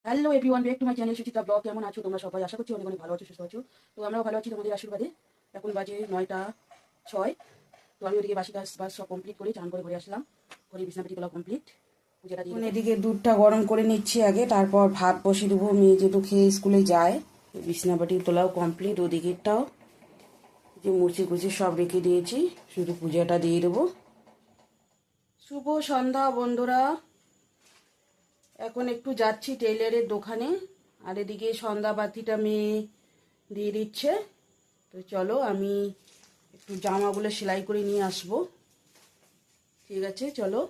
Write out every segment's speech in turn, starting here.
Hello everyone, back to my channel Suchitra blog. কেমন আছো তোমরা সবাই? আশা করছি অনেক অনেক ভালো আছো, সুস্থ আছো। তো আমরাও ভালো আছি তোমাদের আশীর্বাদে। এখন বাজে 9টা 6। তো আমি ওদিকে বাসি কাজ বাস সব কমপ্লিট করে চান করে ঘরে আসলাম, করে বিছনাপাতি তোলা কমপ্লিট, পূজাটা দিয়ে এদিকে দুধটা গরম করে নিচ্ছি আগে, তারপর ভাত বসিয়ে দেবো। মেয়ে যেহেতু খেয়ে স্কুলে যায়। বিছনাপাতি তোলাও কমপ্লিট, ওদিকেরটাও যে মুছে কুচি সব রেখে দিয়েছি, শুধু পূজাটা দিয়ে দেবো। শুভ সন্ধ্যা বন্ধুরা। এখন একটু যাচ্ছি টেইলারের দোকানে, আর এদিকে সন্ধ্যাবাতিটা মেয়ে দিয়ে দিচ্ছে। তো চলো আমি একটু জামাগুলো সেলাই করে নিয়ে আসবো। ঠিক আছে চলো।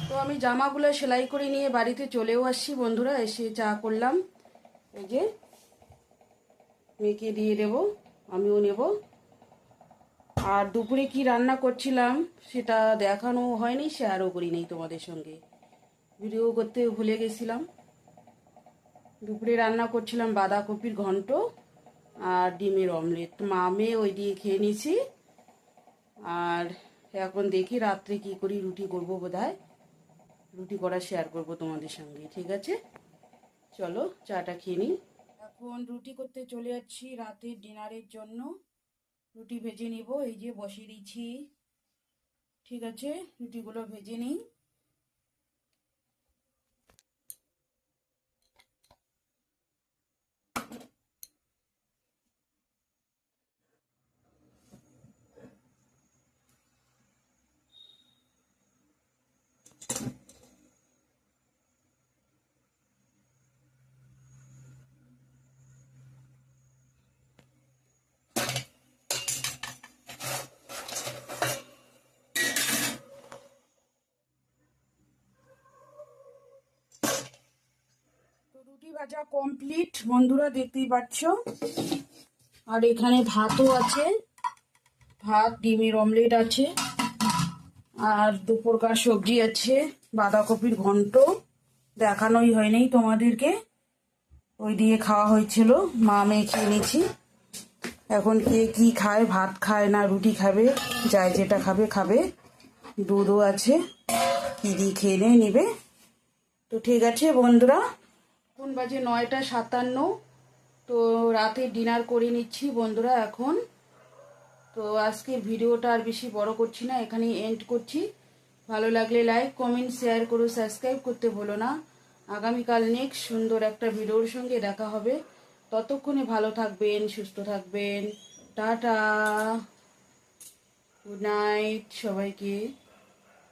তো আমি জামাগুলো সেলাই করে নিয়ে বাড়িতে চলেও আসছি বন্ধুরা। এসে চা করলাম, এই যে মেয়েকে দিয়ে দেবো, আমিও নেব। আর দুপুরে কি রান্না করছিলাম সেটা দেখানো হয়নি, শেয়ারও করি নেই তোমাদের সঙ্গে, ভিডিও করতে ভুলে গেছিলাম। দুপুরে রান্না করছিলাম বাঁধাকপির ঘন্ট আর ডিমের অমলেট। মা মেয়ে ওই দিয়ে খেয়ে নিয়েছি। আর এখন দেখি রাত্রে কি করি, রুটি করবো বোধহয়। রুটি করা শেয়ার করব তোমাদের সঙ্গে, ঠিক আছে চলো চাটা খেয়ে নিই। এখন রুটি করতে চলে যাচ্ছি রাতের ডিনারের জন্য। রুটি ভেজে নিব, এই যে বসিয়ে দিচ্ছি। ঠিক আছে রুটিগুলো ভেজে নিই। তো রুটি ভাজা কমপ্লিট বন্ধুরা, দেখতেই পাচ্ছ। আর এখানে ভাতও আছে, ভাত ডিমের অমলেট আছে, আর দুপুরকার সবজি আছে বাঁধাকপির ঘন্ট, দেখানোই হয়নি তোমাদেরকে। ওই দিয়ে খাওয়া হয়েছিল, মা মেয়ে খেয়ে নিয়েছি। এখন কে কি খায়, ভাত খায় না রুটি খাবে, যাই যেটা খাবে খাবে। দুধও আছে, কি দিয়ে খেয়ে নেবে। তো ঠিক আছে বন্ধুরা, এখন বাজে 9টা 57। তো রাতে ডিনার করে নিচ্ছি বন্ধুরা এখন। তো আজকের ভিডিওটা আর বেশি বড় করছি না, এখানেই এন্ড করছি। ভালো লাগলে লাইক কমেন্ট শেয়ার করো, সাবস্ক্রাইব করতে ভুলো না। আগামীকাল নেক্সট সুন্দর একটা ভিডিওর সঙ্গে দেখা হবে। ততক্ষণে ভালো থাকবেন, সুস্থ থাকবেন। টাটা, গুড নাইট সবাইকে।